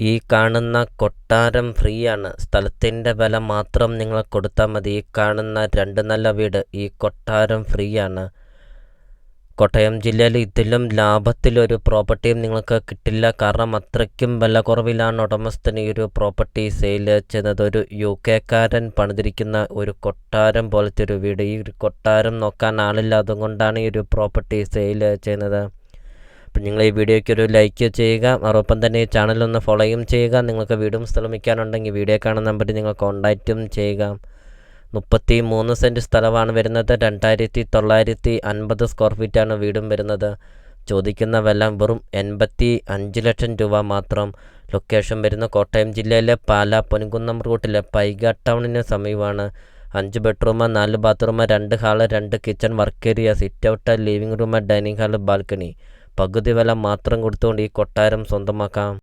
ഈ കാണുന്ന കൊട്ടാരം ഫ്രീ ആണ്. സ്ഥലത്തിൻ്റെ വില മാത്രം നിങ്ങൾ കൊടുത്താൽ മതി. ഈ കാണുന്ന 2 നില വീട്, ഈ കൊട്ടാരം ഫ്രീ ആണ്. കോട്ടയം ജില്ലയിൽ ഇതിലും ലാഭത്തിലൊരു പ്രോപ്പർട്ടിയും നിങ്ങൾക്ക് കിട്ടില്ല. കാരണം അത്രയ്ക്കും വില കുറവിലാണ് ഉടമസ്ഥന് ഈ ഒരു പ്രോപ്പർട്ടി സെയിൽ ചെയ്യുന്നത്. ഒരു UK-കാരൻ പണിതിരിക്കുന്ന ഒരു കൊട്ടാരം പോലത്തെ ഒരു വീട്. ഈ ഒരു കൊട്ടാരം നോക്കാൻ ആളില്ലാത്തത് കൊണ്ടാണ് ഈ ഒരു പ്രോപ്പർട്ടി സെയിൽ ചെയ്യുന്നത്. അപ്പം നിങ്ങൾ ഈ വീഡിയോയ്ക്ക് ഒരു ലൈക്ക് ചെയ്യുക, അതോടൊപ്പം തന്നെ ഈ ചാനലൊന്ന് ഫോളോയും ചെയ്യുക. നിങ്ങൾക്ക് വീടും സ്ഥലം വയ്ക്കാനുണ്ടെങ്കിൽ വീഡിയോ കാണുന്ന നമ്പറിൽ നിങ്ങൾ കോൺടാക്റ്റും ചെയ്യുക. 33 സെൻറ്റ് സ്ഥലമാണ് വരുന്നത്. 2950 സ്ക്വയർ ഫീറ്റാണ് വീടും വരുന്നത്. ചോദിക്കുന്ന വില വെറും 85 ലക്ഷം രൂപ മാത്രം. ലൊക്കേഷൻ വരുന്ന കോട്ടയം ജില്ലയിലെ പാലാ പൊൻകുന്നം റൂട്ടിലെ പൈക ടൗണിന് സമീപമാണ്. 5 bedroom, 4 bathroom, 2 hall, 2 kitchen, work area, sit out, living room, dining hall, balcony. പകുതി വില മാത്രം കൊടുത്തുകൊണ്ട് ഈ കൊട്ടാരം സ്വന്തമാക്കാം.